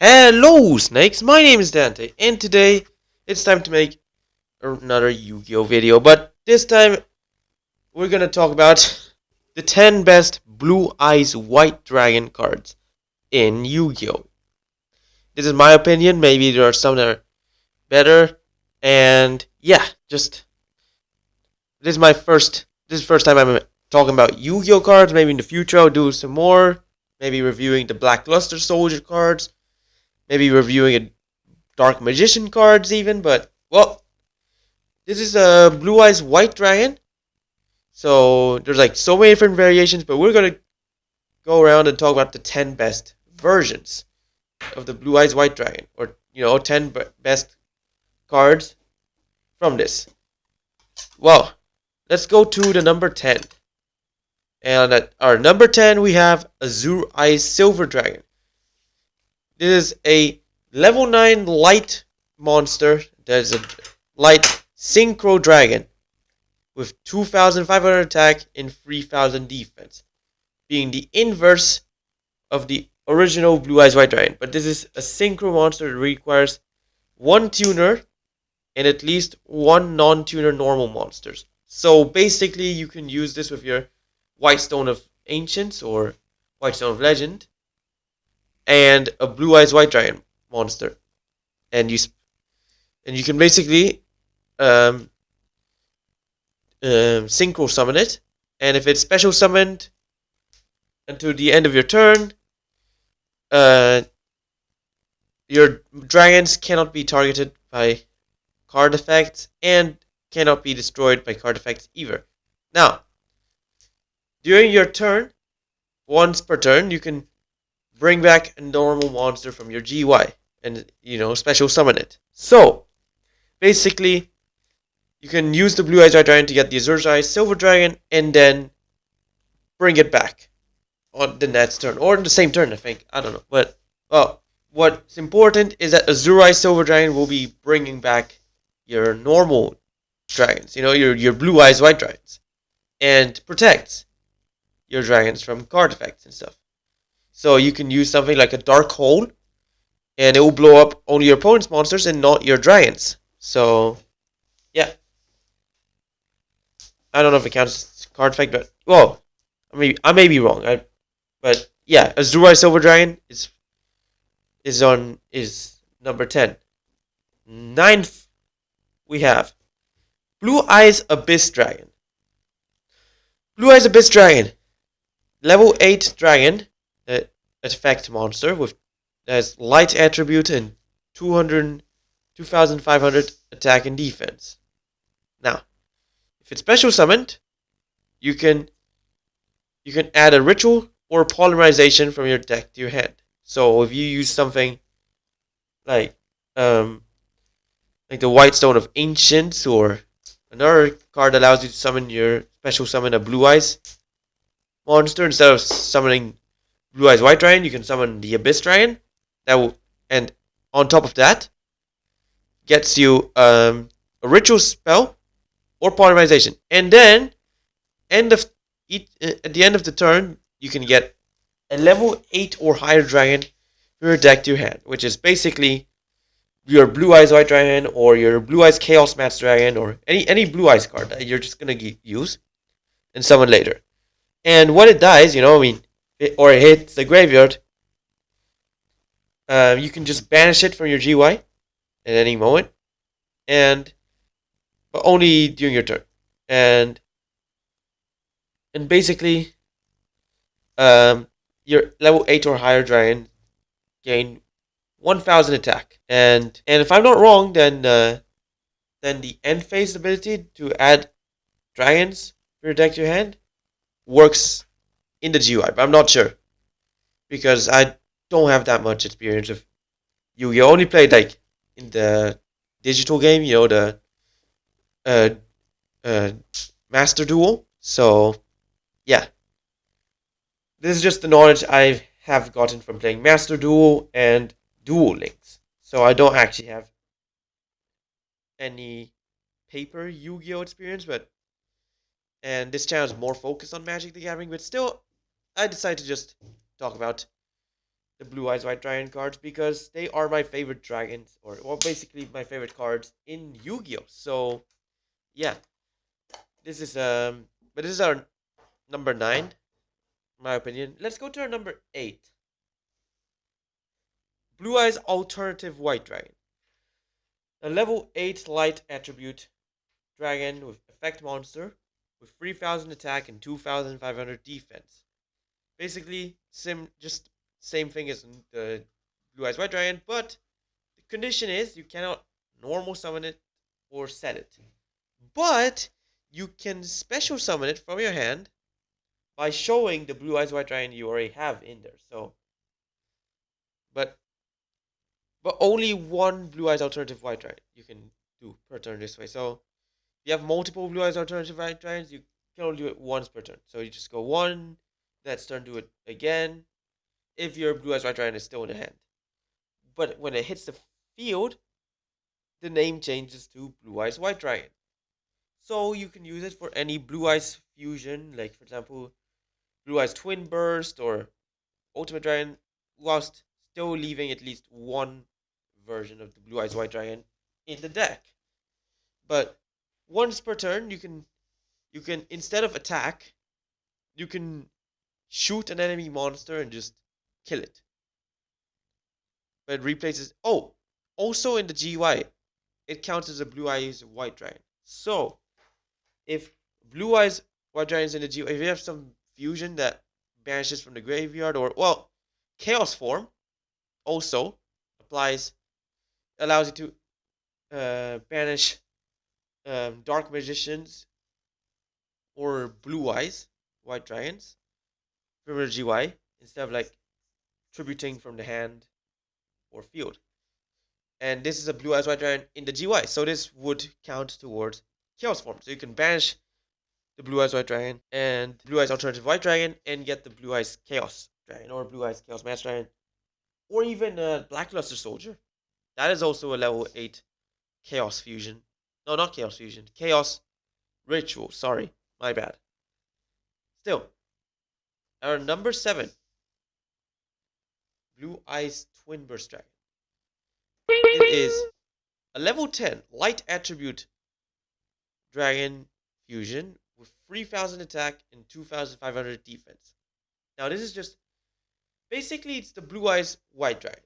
Hello, snakes! My name is Dante, and today it's time to make another Yu-Gi-Oh video. But this time we're gonna talk about the 10 best Blue Eyes White Dragon cards in Yu-Gi-Oh. This is my opinion. Maybe there are some that are better, and yeah, just this is my first. This is the first time I'm talking about Yu-Gi-Oh cards. Maybe in the future I'll do some more. Maybe reviewing the Black Luster Soldier cards. Maybe reviewing a Dark Magician cards even, but well, this is a Blue Eyes White Dragon. So there's like so many different variations, but we're gonna go around and talk about the 10 best versions of the Blue Eyes White Dragon, or 10 best cards from this. Well, let's go to the number 10. And at our number 10, we have Azure Eyes Silver Dragon. This is a level 9 light monster that is a light synchro dragon with 2,500 attack and 3,000 defense, being the inverse of the original Blue Eyes White Dragon. But this is a synchro monster that requires one tuner and at least one non-tuner normal monsters. So basically you can use this with your White Stone of Ancients or White Stone of Legend and a Blue Eyes White Dragon monster. And you can basically synchro summon it, and if it's special summoned until the end of your turn, your dragons cannot be targeted by card effects and cannot be destroyed by card effects either. Now, during your turn, once per turn, you can bring back a normal monster from your GY and special summon it. So basically, you can use the Blue Eyes White Dragon to get the Azure Eyes Silver Dragon and then bring it back on the next turn. Or in the same turn, I think. I don't know. But, well, what's important is that Azure Eyes Silver Dragon will be bringing back your normal dragons. Your Blue Eyes White Dragons. And protects your dragons from card effects and stuff. So you can use something like a Dark Hole, and it will blow up only your opponent's monsters and not your dragons. So, yeah. I don't know if it counts as card effect, but well, I may be wrong. But yeah, Azure Eyes Silver Dragon is number 10. Ninth, we have Blue Eyes Abyss Dragon. Blue Eyes Abyss Dragon, level 8 dragon, effect monster with has light attribute and 2,500 attack and defense. Now, if it's special summoned, you can add a ritual or polymerization from your deck to your hand. So if you use something like the White Stone of Ancients or another card that allows you to special summon a Blue Eyes monster, instead of summoning Blue Eyes White Dragon, you can summon the Abyss Dragon. And on top of that, gets you a ritual spell or polymerization, and then at the end of the turn, you can get a level 8 or higher dragon from your deck to your hand, which is basically your Blue Eyes White Dragon or your Blue Eyes Chaos Match Dragon or any Blue Eyes card that you're just gonna use and summon later. And when it dies, it hits the graveyard, you can just banish it from your GY at any moment, but only during your turn. And basically, your level 8 or higher dragon gain 1,000 attack. And if I'm not wrong, then the end phase ability to add dragons to your deck to your hand works in the GUI, but I'm not sure because I don't have that much experience of Yu-Gi-Oh. I only played like in the digital game, the Master Duel. So yeah, this is just the knowledge I have gotten from playing Master Duel and Duel Links. So I don't actually have any paper Yu-Gi-Oh experience, and this channel is more focused on Magic the Gathering, but still, I decided to just talk about the Blue Eyes White Dragon cards because they are my favorite dragons, or well, basically my favorite cards in Yu-Gi-Oh. So yeah, this is but this is our number 9, in my opinion. Let's go to our number 8. Blue Eyes Alternative White Dragon. A level 8 light attribute dragon with effect monster with 3000 attack and 2500 defense. Basically, just same thing as the Blue Eyes White Dragon, but the condition is you cannot normal summon it or set it. But you can special summon it from your hand by showing the Blue Eyes White Dragon you already have in there. So, but only one Blue Eyes Alternative White Dragon you can do per turn this way. So if you have multiple Blue Eyes Alternative White Dragons, you can only do it once per turn. So you just go one, next turn do it again, if your Blue Eyes White Dragon is still in the hand. But when it hits the field, the name changes to Blue Eyes White Dragon. So you can use it for any Blue Eyes fusion, like for example, Blue Eyes Twin Burst or Ultimate Dragon, whilst still leaving at least one version of the Blue Eyes White Dragon in the deck. But once per turn, you can instead of attack, you can shoot an enemy monster and just kill it. But it replaces. Oh, also in the GY, it counts as a Blue Eyes White Dragon. So if Blue Eyes White Dragon is in the GY, if you have some fusion that banishes from the graveyard, or well, Chaos form also applies, allows you to banish Dark Magicians or Blue Eyes White Dragons from the GY instead of like tributing from the hand or field. And this is a Blue Eyes White Dragon in the GY, so this would count towards Chaos form. So you can banish the Blue Eyes White Dragon and Blue Eyes Alternative White Dragon and get the Blue Eyes Chaos Dragon or Blue Eyes Chaos Master Dragon or even a Blackluster Soldier. That is also a level 8 Chaos Fusion. No, not Chaos Fusion. Chaos Ritual. Sorry, my bad. Still, our number 7, Blue Eyes Twin Burst Dragon. It is a level 10 light attribute dragon fusion with 3000 attack and 2500 defense. Now this is just basically it's the Blue Eyes White Dragon,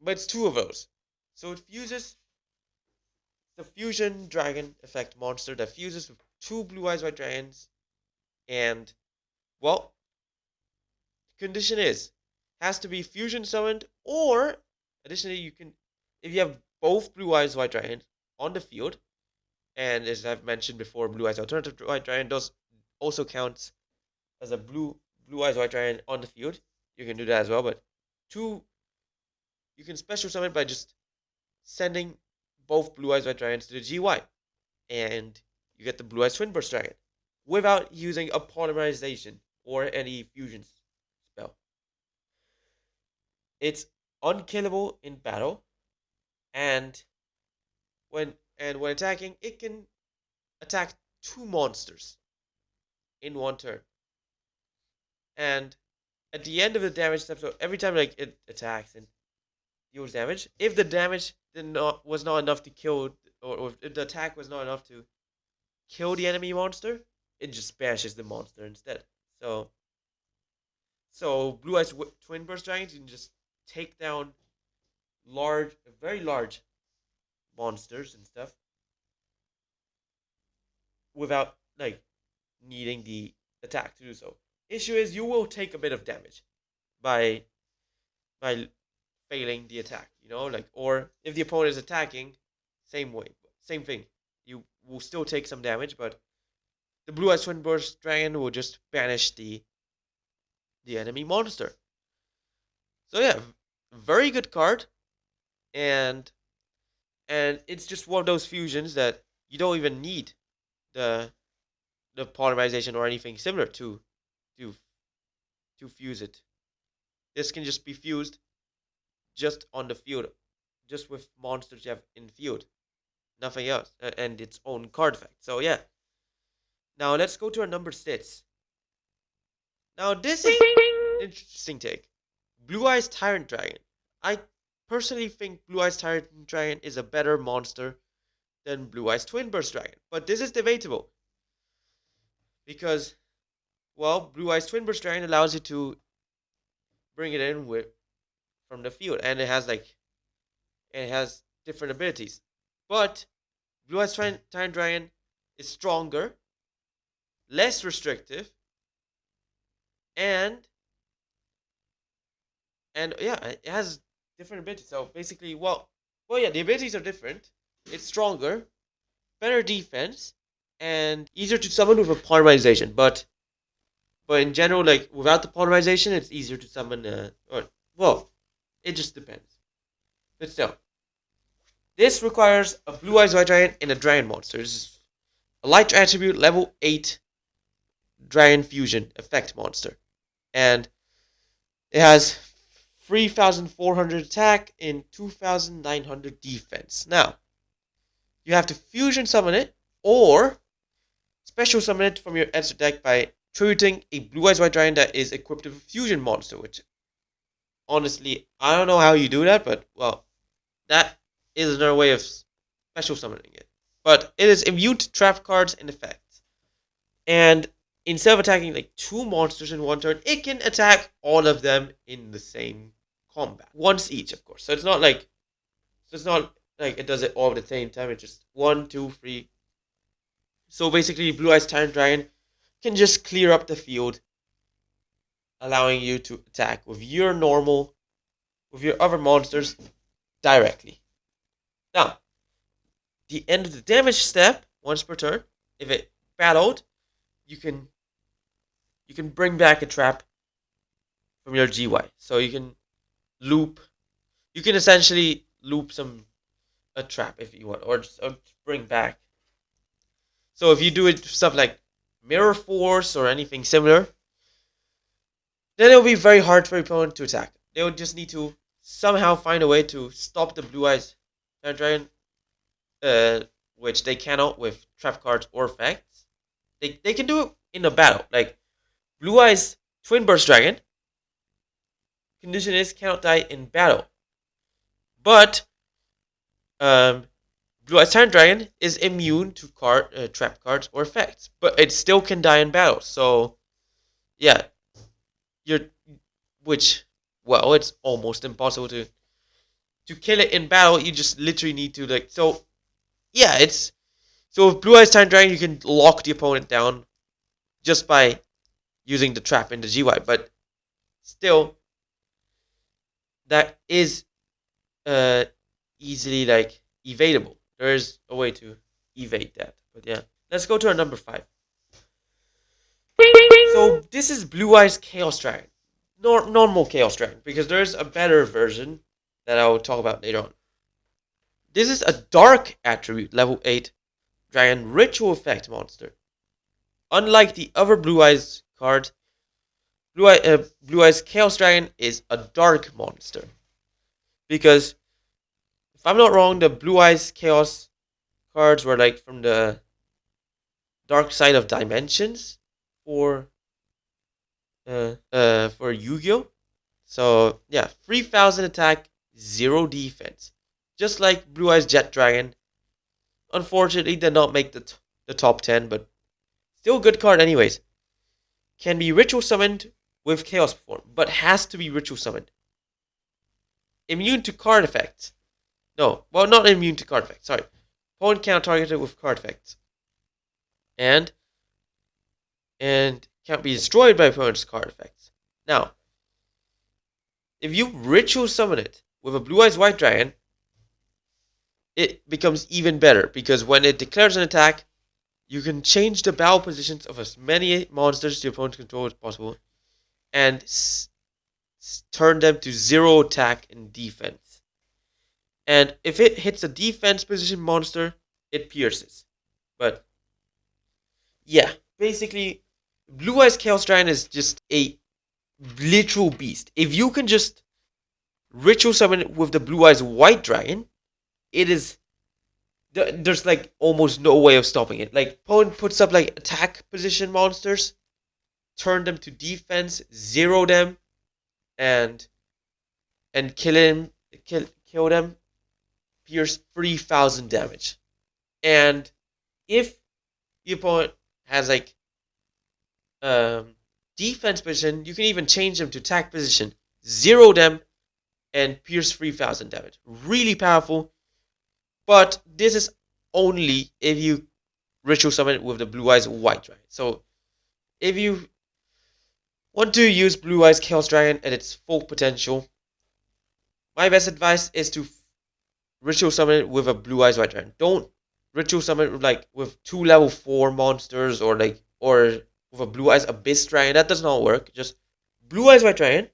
but it's two of those. So it fuses the fusion dragon effect monster that fuses with two Blue Eyes White Dragons, and well, the condition is has to be fusion summoned, or additionally you can, if you have both Blue Eyes White Dragons on the field, and as I've mentioned before, Blue Eyes Alternative White Dragon does also counts as a Blue Eyes White Dragon on the field. You can do that as well, but two, you can special summon by just sending both Blue Eyes White Dragons to the GY, and you get the Blue Eyes Twin Burst Dragon without using a polymerization or any fusion spell. It's unkillable in battle, and when attacking, it can attack two monsters in one turn. And at the end of the damage step, so every time like it attacks and deals damage, if the damage was not enough to kill, or if the attack was not enough to kill the enemy monster, it just bashes the monster instead. So Blue Eyes Twin Burst Dragons, you can just take down very large monsters and stuff without like needing the attack to do so. Issue is you will take a bit of damage by failing the attack, like, or if the opponent is attacking, same thing. You will still take some damage, but the Blue Eyes Twin Burst Dragon will just banish the enemy monster. So yeah, very good card, and it's just one of those fusions that you don't even need the polymerization or anything similar to fuse it. This can just be fused just on the field, just with monsters you have in field, nothing else, and its own card effect. So yeah. Now let's go to our number 6. Now this is an interesting take. Blue Eyes Tyrant Dragon. I personally think Blue Eyes Tyrant Dragon is a better monster than Blue Eyes Twin Burst Dragon. But this is debatable. Because, well, Blue Eyes Twin Burst Dragon allows you to bring it in with from the field. And it has different abilities. But Blue Eyes Tyrant Dragon is stronger, less restrictive, and yeah, it has different abilities. So basically, yeah, the abilities are different. It's stronger, better defense, and easier to summon with a polymerization. But in general, like without the polymerization, it's easier to summon. It just depends. But still, this requires a Blue Eyes White Dragon and a Dragon monster. This is a light attribute level 8 Dragon Fusion effect monster, and it has 3,400 attack and 2,900 defense. Now, you have to fusion summon it or special summon it from your extra deck by tributing a Blue Eyes White Dragon that is equipped with a fusion monster, which honestly, I don't know how you do that, but well, that is another way of special summoning it. But it is immune to trap cards and effects. And instead of attacking like 2 monsters in one turn, it can attack all of them in the same combat. Once each, of course. So it's not like it does it all at the same time. It's just 1, 2, 3. So basically, Blue Eyes Tyrant Dragon can just clear up the field, allowing you to attack with your other monsters directly. Now, the end of the damage step, once per turn, if it battled, you can bring back a trap from your GY. So you can essentially loop a trap if you want, or bring back. So if you do it stuff like Mirror Force or anything similar, then it will be very hard for your opponent to attack. They would just need to somehow find a way to stop the Blue Eyes Tyrant Dragon, which they cannot with trap cards or effects. They can do it in a battle. Like Blue Eyes Twin Burst Dragon, condition is cannot die in battle. But Blue Eyes Tyrant Dragon is immune to trap cards or effects, but it still can die in battle. So yeah, it's almost impossible to kill it in battle. You just literally need to with Blue Eyes Tyrant Dragon, you can lock the opponent down just by using the trap in the GY, but still, that is easily evadable. There is a way to evade that, but yeah. Let's go to our number 5. So this is Blue Eyes Chaos Dragon, normal Chaos Dragon, because there's a better version that I will talk about later on. This is a dark attribute level 8 Dragon Ritual Effect monster. Unlike the other Blue Eyes card, Blue Eyes Chaos Dragon is a dark monster. Because, if I'm not wrong, the Blue Eyes Chaos cards were from the dark side of dimensions for Yu-Gi-Oh! So, yeah, 3,000 attack, 0 defense. Just like Blue Eyes Jet Dragon. Unfortunately, did not make the top 10, but still a good card anyways. Can be ritual summoned with Chaos Form, but has to be ritual summoned. Immune to card effects. No, well, not immune to card effects, sorry. Opponent cannot target it with card effects. And can't be destroyed by opponent's card effects. Now, if you ritual summon it with a Blue Eyes White Dragon, it becomes even better, because when it declares an attack, you can change the battle positions of as many monsters your opponent controls as possible, and turn them to 0 attack and defense. And if it hits a defense position monster, it pierces. But yeah, basically, Blue Eyes Chaos Dragon is just a literal beast. If you can just ritual summon it with the Blue Eyes White Dragon, there's almost no way of stopping it. Opponent puts up attack position monsters, turn them to defense, 0 them, and and kill them, pierce 3,000 damage. And if the opponent has like um, defense position, you can even change them to attack position, zero them, and pierce 3,000 damage. Really powerful, but this is only if you ritual summon with the Blue Eyes White Dragon. So if you want to use Blue Eyes Chaos Dragon at its full potential, my best advice is to ritual summon it with a Blue Eyes White Dragon. Don't ritual summon it with two level 4 monsters or with a Blue Eyes Abyss Dragon. That does not work. Just Blue Eyes White Dragon,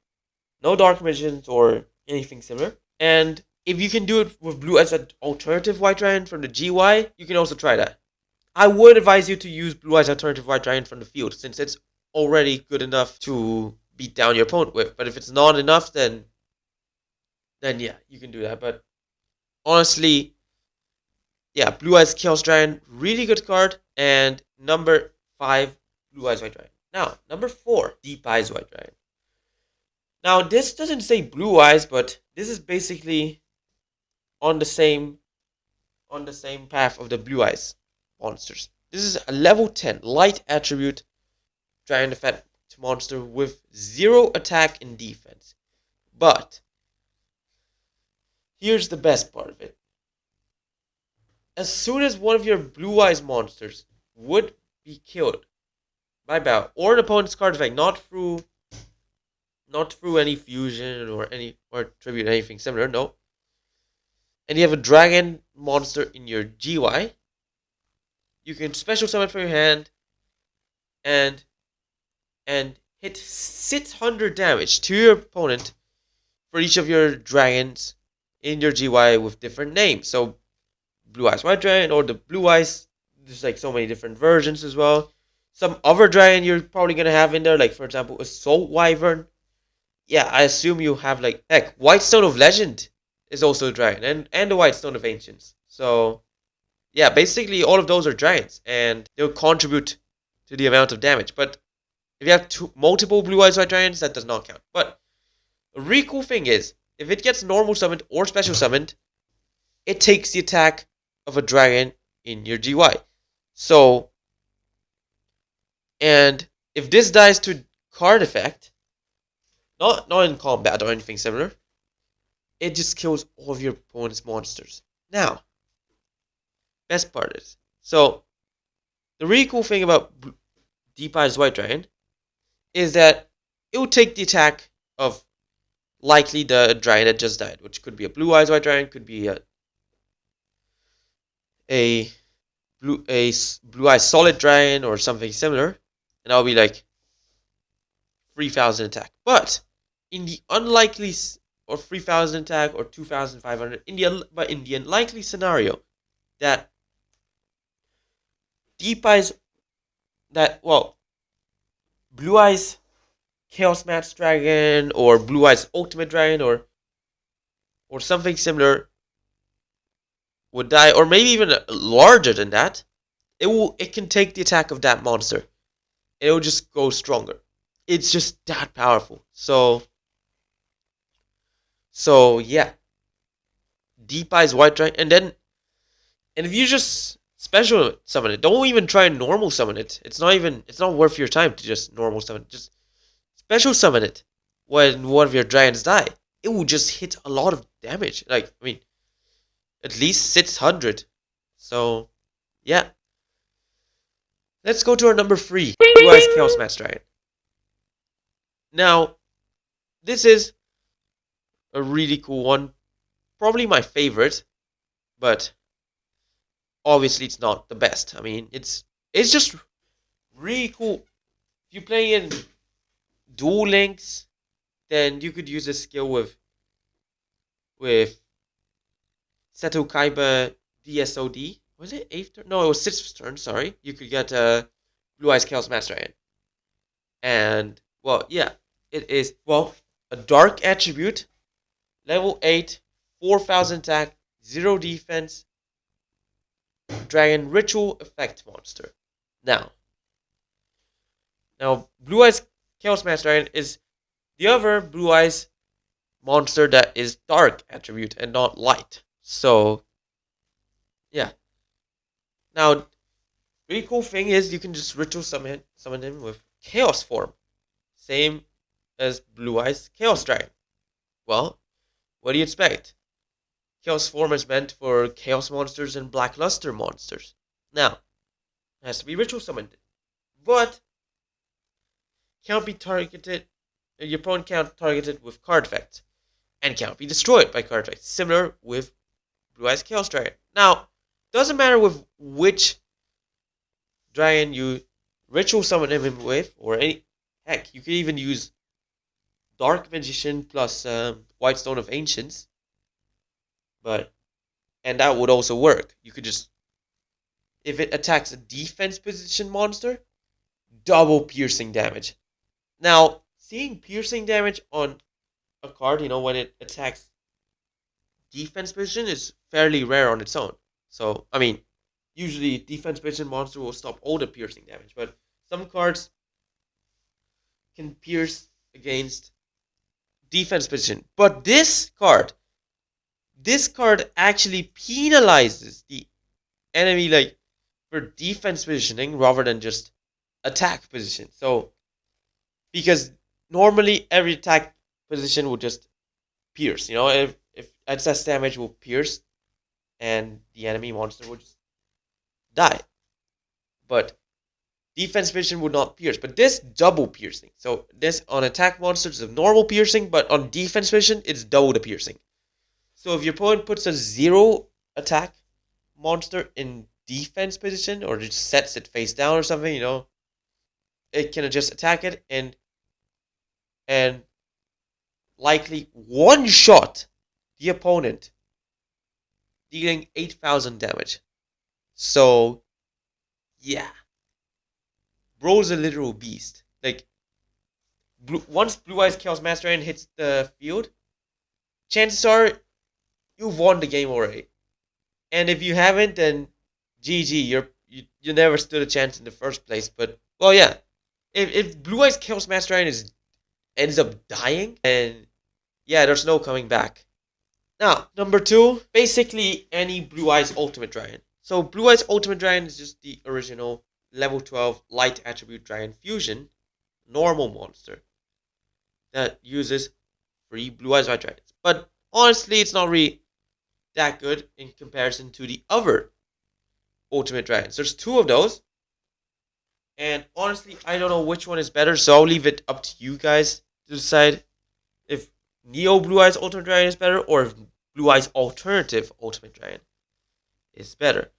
no Dark Magicians or anything similar. And if you can do it with Blue Eyes Alternative White Dragon from the GY, you can also try that. I would advise you to use Blue Eyes Alternative White Dragon from the field, since it's already good enough to beat down your opponent with. But if it's not enough, then yeah, you can do that. But honestly, yeah, Blue Eyes Chaos Dragon, really good card. And number 5, Blue Eyes White Dragon. Now, number 4, Deep Eyes White Dragon. Now, this doesn't say Blue Eyes, but this is basically on the same path of the Blue Eyes monsters. This is a level 10 light attribute dragon effect monster with 0 attack and defense. But here's the best part of it. As soon as one of your Blue Eyes monsters would be killed by battle or an opponent's card effect, not through any fusion or tribute, anything similar, no. And you have a dragon monster in your GY, you can special summon from your hand and hit 600 damage to your opponent for each of your dragons in your GY with different names. So Blue Eyes White Dragon or the Blue Eyes, there's like so many different versions as well. Some other dragon you're probably gonna have in there, like for example Assault Wyvern. Yeah, I assume you have like heck, White Stone of Legend is also a dragon, and the White Stone of Ancients. So yeah, basically all of those are dragons, and they'll contribute to the amount of damage. But if you have multiple Blue Eyes White Dragons, that does not count. But a really cool thing is, if it gets normal summoned or special summoned, it takes the attack of a dragon in your GY. So, and if this dies to card effect, not in combat or anything similar, it just kills all of your opponent's monsters. Now, best part is, so the really cool thing about Deep Eyes White Dragon is that it will take the attack of likely the dragon that just died, which could be a Blue Eyes White Dragon, could be a Blue Eyes Solid Dragon or something similar, and I'll be like 3,000 attack. But in the unlikely or 3,000 attack or 2,500 in the unlikely scenario that Blue Eyes Chaos Match Dragon or Blue Eyes Ultimate Dragon or something similar would die, or maybe even larger than that, it can take the attack of that monster. It will just go stronger. It's just that powerful. So yeah, Deep Eyes White Dragon, and if you just special summon it, don't even try and normal summon it. It's not worth your time to just normal summon it. Just special summon it when one of your dragons die. It will just hit a lot of damage. Like, I mean, at least 600. So, yeah. Let's go to our number 3, Blue Eyes Chaos Match Dragon. Now, this is a really cool one. Probably my favorite, but obviously it's not the best. I mean, it's just really cool. If you play in Duel Links, then you could use this skill with Seto Kaiba DSOD. Was it 8th turn? No, it was 6th turn, sorry. You could get Blue Eyes Chaos Match Dragon. And, well, yeah, it is, well, a dark attribute, level 8, 4,000 attack, 0 defense, dragon ritual effect monster. Now, Blue Eyes Chaos Match Dragon is the other Blue Eyes monster that is dark attribute and not light. So yeah. Now, really cool thing is you can just ritual summon him with chaos form, same as Blue Eyes Chaos Dragon. Well, what do you expect? Chaos form is meant for chaos monsters and black luster monsters. Now, it has to be ritual summoned, but can't be targeted. Your opponent can't target it with card effects, and can't be destroyed by card effects. Similar with Blue Eyes Chaos Dragon. Now, doesn't matter with which dragon you ritual summon him with, or any heck, you could even use Dark Magician plus White Stone of Ancients, but and that would also work. You could just, if it attacks a defense position monster, double piercing damage. Now, seeing piercing damage on a card, when it attacks defense position is fairly rare on its own. So, I mean, usually defense position monster will stop all the piercing damage, but some cards can pierce against defense position. But this card actually penalizes the enemy like for defense positioning rather than just attack position. So because normally every attack position will just pierce, if excess damage will pierce and the enemy monster will just die. But defense position would not pierce, but this double piercing. So this on attack monsters is normal piercing, but on defense position it's double the piercing. So if your opponent puts a 0 attack monster in defense position or just sets it face down or something, it can just attack it and likely one shot the opponent, dealing 8,000 damage. So yeah, bro's a literal beast. Like once Blue Eyes Chaos Master Dragon hits the field, chances are you've won the game already. And if you haven't, then GG. You never stood a chance in the first place. But well, yeah. If Blue Eyes Chaos Master Dragon ends up dying, then yeah, there's no coming back. Now, number 2, basically any Blue Eyes Ultimate Dragon. So Blue Eyes Ultimate Dragon is just the original level 12 light attribute dragon fusion normal monster that uses 3 Blue Eyes White Dragons. But honestly, it's not really that good in comparison to the other Ultimate Dragons. There's 2 of those. And honestly, I don't know which one is better, so I'll leave it up to you guys to decide if Neo Blue Eyes Ultimate Dragon is better or if Blue Eyes Alternative Ultimate Dragon is better.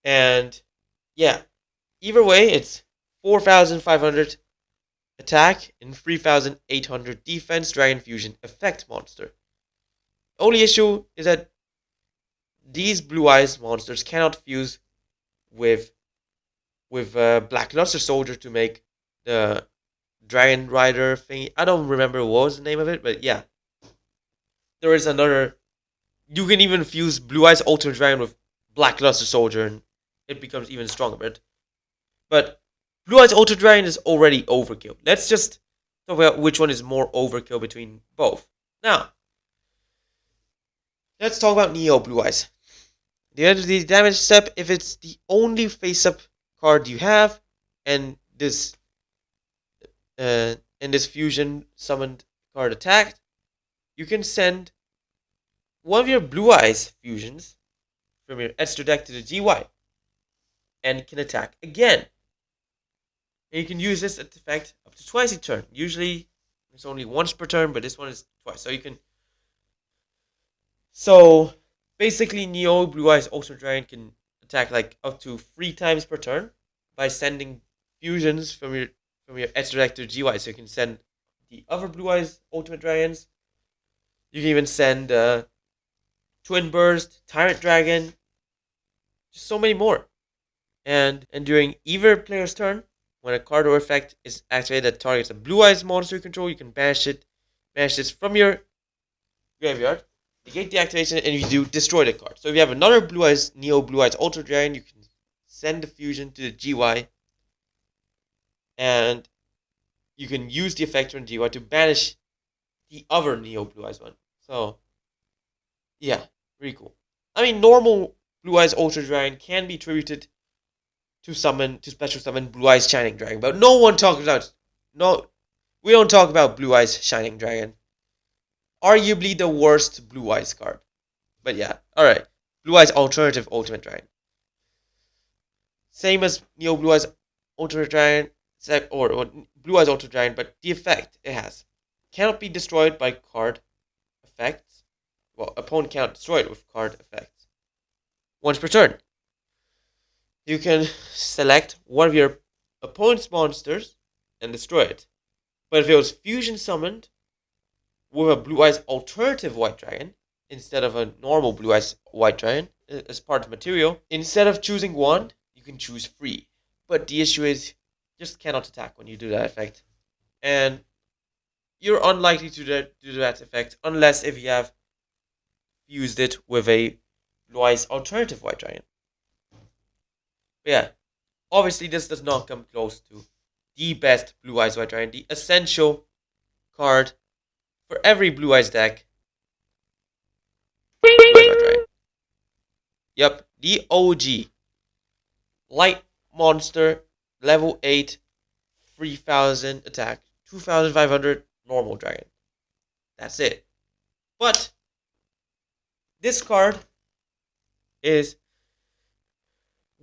And yeah, either way, it's 4,500 attack and 3,800 defense Dragon Fusion effect monster. The only issue is that these Blue Eyes monsters cannot fuse with Black Luster Soldier to make the Dragon Rider thing. I don't remember what was the name of it, but yeah. There is another. You can even fuse Blue Eyes Ultimate Dragon with Black Luster Soldier, and it becomes even stronger. But Blue Eyes Ultimate Dragon is already overkill. Let's just talk about which one is more overkill between both. Now, let's talk about Neo Blue Eyes. The damage step, if it's the only face-up card you have, and this fusion summoned card attacked, you can send one of your Blue Eyes fusions from your extra deck to the GY, and it can attack again. And you can use this effect up to twice a turn. Usually it's only once per turn, but this one is twice. So basically, Neo Blue Eyes Ultimate Dragon can attack like up to 3 times per turn by sending fusions from your extra deck to GY. So you can send the other Blue Eyes Ultimate Dragons. You can even send Twin Burst, Tyrant Dragon, just so many more. And during either player's turn, when a card or effect is activated that targets a Blue Eyes monster you control, you can banish this from your graveyard, negate the activation, and if you do, destroy the card. So if you have another Neo Blue Eyes Ultra Dragon, you can send the fusion to the GY, and you can use the effect from GY to banish the other Neo Blue Eyes one. So yeah, really cool. I mean, normal Blue Eyes Ultra Dragon can be attributed to special summon Blue Eyes Shining Dragon, but no one talks about no. We don't talk about Blue Eyes Shining Dragon. Arguably the worst Blue Eyes card. But yeah, all right. Blue Eyes Alternative Ultimate Dragon. Same as Neo Blue Eyes Ultra Dragon, or Blue Eyes Ultra Dragon, but the effect it has cannot be destroyed by card effects. Well, opponent cannot destroy it with card effects. Once per turn, you can select one of your opponent's monsters and destroy it. But if it was fusion summoned with a Blue Eyes Alternative White Dragon, instead of a normal Blue Eyes White Dragon, as part of material, instead of choosing one, you can choose 3. But the issue is, you just cannot attack when you do that effect. And you're unlikely to do that effect unless if you have fused it with a Blue Eyes Alternative White Dragon. But yeah, obviously this does not come close to the best Blue Eyes White Dragon, the essential card for every Blue Eyes deck. Blue Eyes White Dragon. Yep, the OG. Light monster, level 8, 3000 attack, 2500 normal dragon. That's it. But this card is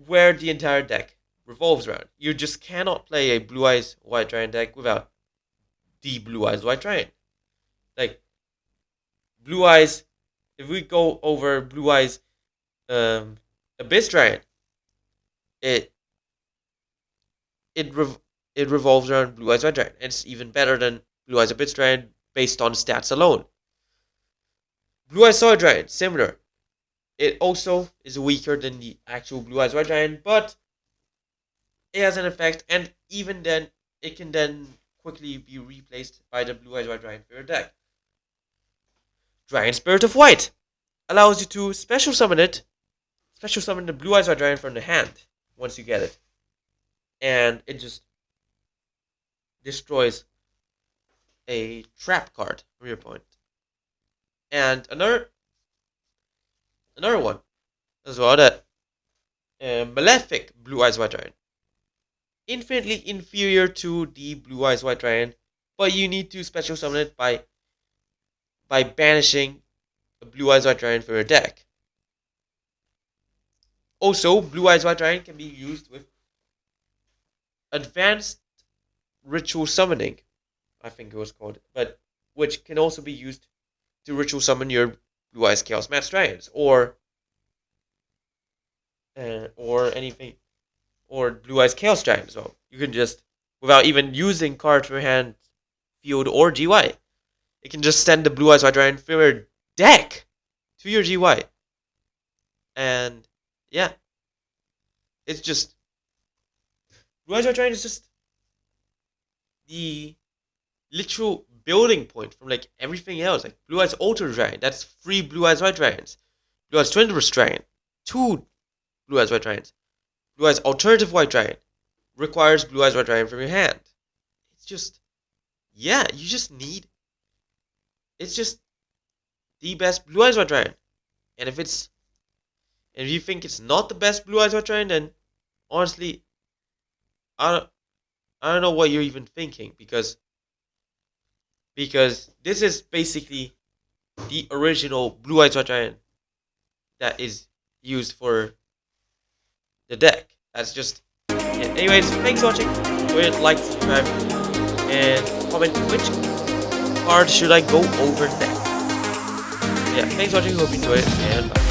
where the entire deck revolves around. You just cannot play a Blue Eyes White Dragon deck without the Blue Eyes White Dragon. Like, Blue Eyes, if we go over Blue Eyes Abyss Dragon, it revolves around Blue Eyes White Dragon. It's even better than Blue Eyes Abyss Dragon based on stats alone. Blue Eyes Soul Dragon, similar. It also is weaker than the actual Blue Eyes White Dragon, but it has an effect, and even then, it can then quickly be replaced by the Blue Eyes White Dragon for your deck. Dragon Spirit of White allows you to special summon the Blue Eyes White Dragon from the hand once you get it. And it just destroys a trap card from your opponent. And another one as well, that Malefic Blue Eyes White Dragon. Infinitely inferior to the Blue Eyes White Dragon, but you need to special summon it by banishing a Blue Eyes White Dragon for your deck. Also, Blue Eyes White Dragon can be used with Advanced Ritual Summoning, I think it was called, but which can also be used to ritual summon your Blue Eyes Chaos Match Dragons, or anything, or Blue Eyes Chaos Dragon. So you can just, without even using cards from your hand, field, or GY, it can just send the Blue Eyes White Dragon from your deck to your GY. And yeah, it's just, Blue Eyes White Dragon is just the literal building point from like everything else. Like Blue Eyes Ultra Dragon, that's 3 Blue Eyes White Dragons. Blue Eyes Twinverse Dragon, 2 Blue Eyes White Dragons. Blue Eyes Alternative White Dragon requires Blue Eyes White Dragon from your hand. It's just, yeah, you just need, it's just the best Blue Eyes White Dragon. And if you think it's not the best Blue Eyes White Dragon, then honestly, I don't know what you're even thinking, because this is basically the original Blue Eyes White Dragon that is used for the deck. That's just it. Anyways, thanks for watching. Go ahead, like, subscribe, and comment which card should I go over next. Yeah, thanks for watching. Hope you enjoyed it, and bye.